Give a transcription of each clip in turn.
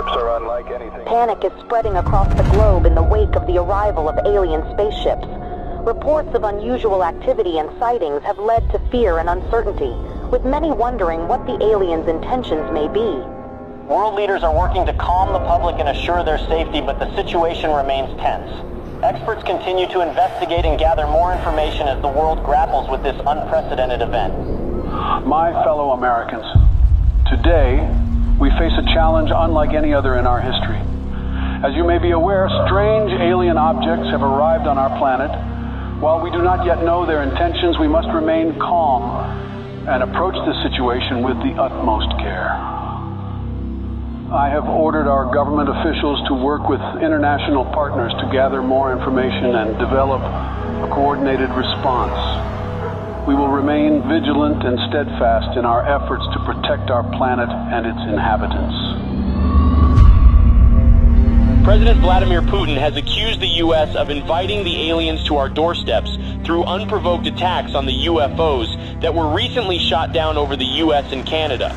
spaceships are unlike anything. Panic is spreading across the globe in the wake of the arrival of alien spaceships. Reports of unusual activity and sightings have led to fear and uncertainty, with many wondering what the aliens' intentions may be. World leaders are working to calm the public and assure their safety, but the situation remains tense. Experts continue to investigate and gather more information as the world grapples with this unprecedented event. My fellow Americans, today we face a challenge unlike any other in our history. As you may be aware, strange alien objects have arrived on our planet. While we do not yet know their intentions, we must remain calm and approach the situation with the utmost care. I have ordered our government officials to work with international partners to gather more information and develop a coordinated response. We will remain vigilant and steadfast in our efforts to protect our planet and its inhabitants. President Vladimir Putin has accused the U.S. of inviting the aliens to our doorsteps through unprovoked attacks on the UFOs that were recently shot down over the U.S. and Canada.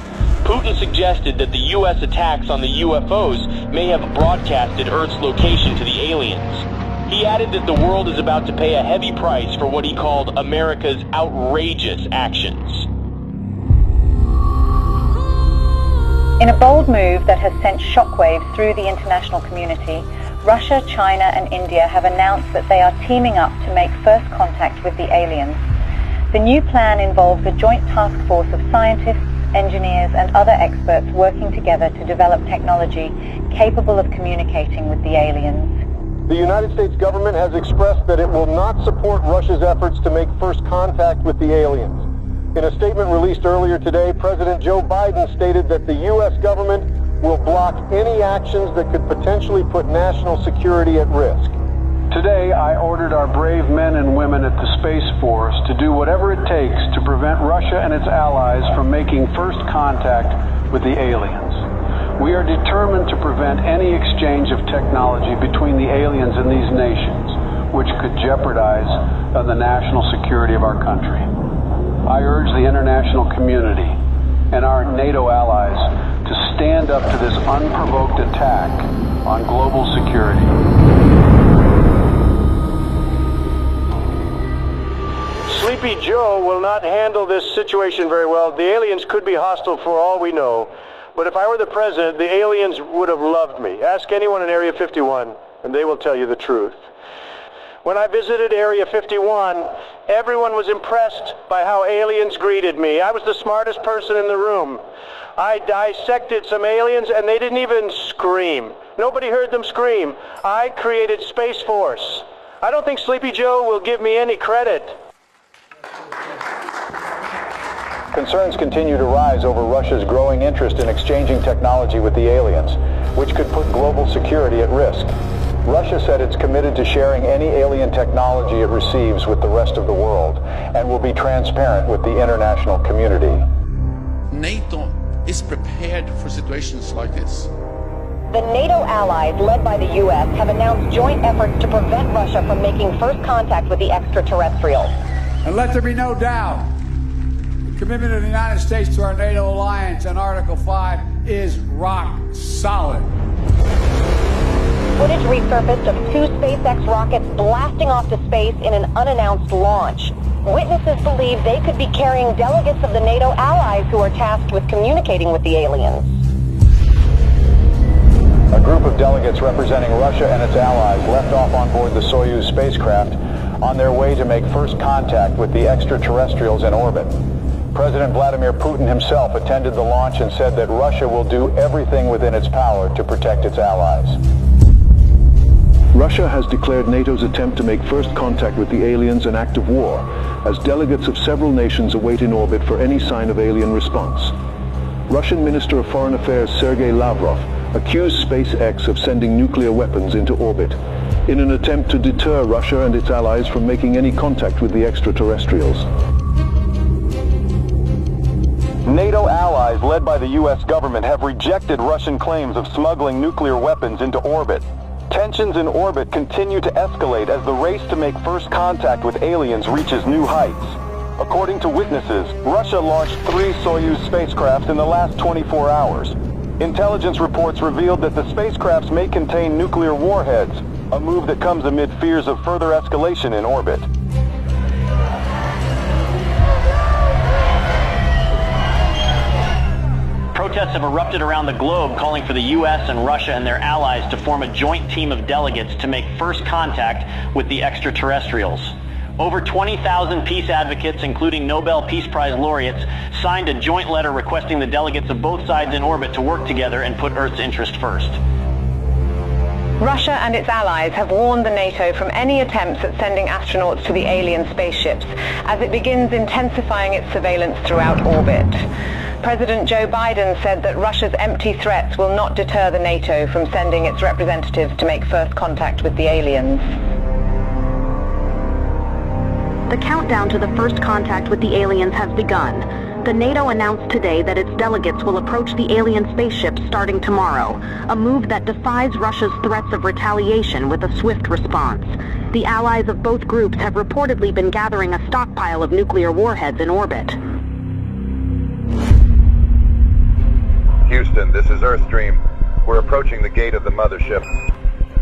Putin suggested that the U.S. attacks on the UFOs may have broadcasted Earth's location to the aliens. He added that the world is about to pay a heavy price for what he called America's outrageous actions. In a bold move that has sent shockwaves through the international community, Russia, China and India have announced that they are teaming up to make first contact with the aliens. The new plan involves a joint task force of scientists, engineers and other experts working together to develop technology capable of communicating with the aliens. The United States government has expressed that it will not support Russia's efforts to make first contact with the aliens. In a statement released earlier today, President Joe Biden stated that the U.S. government will block any actions that could potentially put national security at risk. Today, I ordered our brave men and women at the Space Force to do whatever it takes to prevent Russia and its allies from making first contact with the aliens. We are determined to prevent any exchange of technology between the aliens and these nations, which could jeopardize the national security of our country. I urge the international community and our NATO allies to stand up to this unprovoked attack on global security. Sleepy Joe will not handle this situation very well. The aliens could be hostile for all we know. But if I were the president, the aliens would have loved me. Ask anyone in Area 51, and they will tell you the truth. When I visited Area 51, everyone was impressed by how aliens greeted me. I was the smartest person in the room. I dissected some aliens, and they didn't even scream. Nobody heard them scream. I created Space Force. I don't think Sleepy Joe will give me any credit. Concerns continue to rise over Russia's growing interest in exchanging technology with the aliens, which could put global security at risk. Russia said it's committed to sharing any alien technology it receives with the rest of the world and will be transparent with the international community. NATO is prepared for situations like this. The NATO allies, led by the U.S., have announced joint efforts to prevent Russia from making first contact with the extraterrestrials. And let there be no doubt, the commitment of the United States to our NATO alliance and Article 5 is rock solid. Footage resurfaced of two SpaceX rockets blasting off to space in an unannounced launch. Witnesses believe they could be carrying delegates of the NATO allies who are tasked with communicating with the aliens. A group of delegates representing Russia and its allies left off on board the Soyuz spacecraft on their way to make first contact with the extraterrestrials in orbit. President Vladimir Putin himself attended the launch and said that Russia will do everything within its power to protect its allies. Russia has declared NATO's attempt to make first contact with the aliens an act of war, as delegates of several nations await in orbit for any sign of alien response. Russian Minister of Foreign Affairs Sergei Lavrov accused SpaceX of sending nuclear weapons into orbit in an attempt to deter Russia and its allies from making any contact with the extraterrestrials. NATO allies, led by the U.S. government, have rejected Russian claims of smuggling nuclear weapons into orbit. Tensions in orbit continue to escalate as the race to make first contact with aliens reaches new heights. According to witnesses, Russia launched 3 Soyuz spacecraft in the last 24 hours. Intelligence reports revealed that the spacecrafts may contain nuclear warheads, a move that comes amid fears of further escalation in orbit. Protests have erupted around the globe calling for the U.S. and Russia and their allies to form a joint team of delegates to make first contact with the extraterrestrials. Over 20,000 peace advocates, including Nobel Peace Prize laureates, signed a joint letter requesting the delegates of both sides in orbit to work together and put Earth's interest first. Russia and its allies have warned the NATO from any attempts at sending astronauts to the alien spaceships as it begins intensifying its surveillance throughout orbit. President Joe Biden said that Russia's empty threats will not deter the NATO from sending its representatives to make first contact with the aliens. The countdown to the first contact with the aliens has begun. The NATO announced today that its delegates will approach the alien spaceships starting tomorrow, a move that defies Russia's threats of retaliation with a swift response. The allies of both groups have reportedly been gathering a stockpile of nuclear warheads in orbit. Houston, this is Earthstream. We're approaching the gate of the mothership.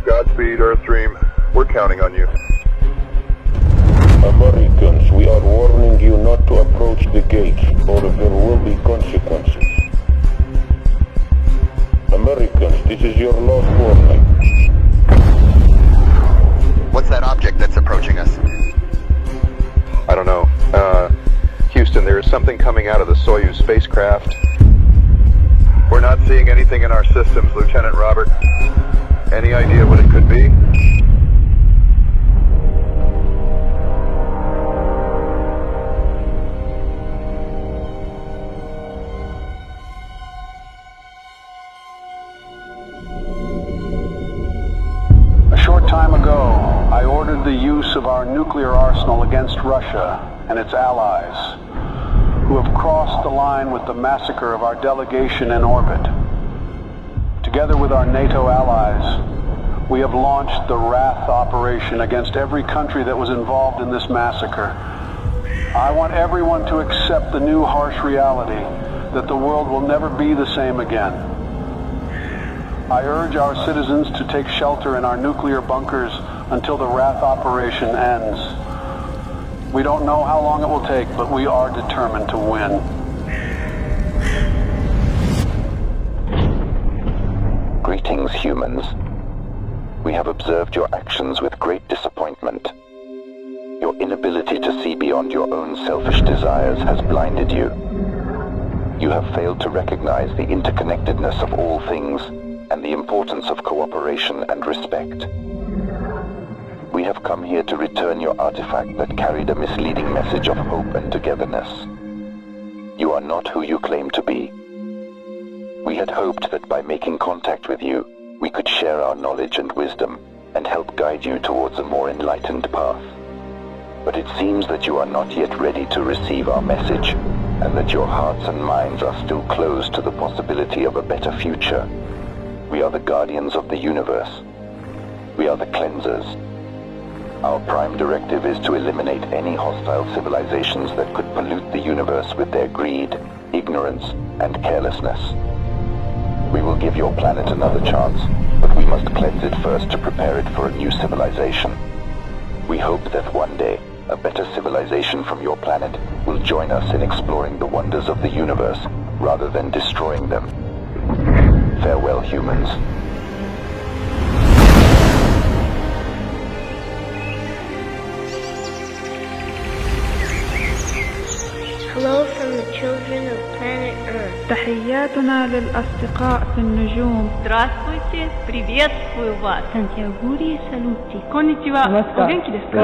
Godspeed, Earthstream. We're counting on you. Americans, we are warning you not to approach the gates, or there will be consequences. Americans, this is your last warning. What's that object that's approaching us? I don't know. Houston, there is something coming out of the Soyuz spacecraft. We're not seeing anything in our systems, Lieutenant Robert. Any idea what it could be? A short time ago, I ordered the use of our nuclear arsenal against Russia and its allies, who have crossed the line with the massacre of our delegation in orbit. Together with our NATO allies, we have launched the Wrath operation against every country that was involved in this massacre. I want everyone to accept the new harsh reality that the world will never be the same again. I urge our citizens to take shelter in our nuclear bunkers until the Wrath operation ends. We don't know how long it will take, but we are determined to win. Greetings, humans. We have observed your actions with great disappointment. Your inability to see beyond your own selfish desires has blinded you. You have failed to recognize the interconnectedness of all things and the importance of cooperation and respect. We have come here to return your artifact that carried a misleading message of hope and togetherness. You are not who you claim to be. We had hoped that by making contact with you, we could share our knowledge and wisdom and help guide you towards a more enlightened path. But it seems that you are not yet ready to receive our message, and that your hearts and minds are still closed to the possibility of a better future. We are the guardians of the universe. We are the cleansers. Our prime directive is to eliminate any hostile civilizations that could pollute the universe with their greed, ignorance, and carelessness. We will give your planet another chance, but we must cleanse it first to prepare it for a new civilization. We hope that one day, a better civilization from your planet will join us in exploring the wonders of the universe, rather than destroying them. Farewell, humans. Hello from the children of planet Earth. تحياتنا للأصدقاء في النجوم. Здравствуйте, приветствую вас. Сантьягури салути. Конничева. Оgenki desu ka?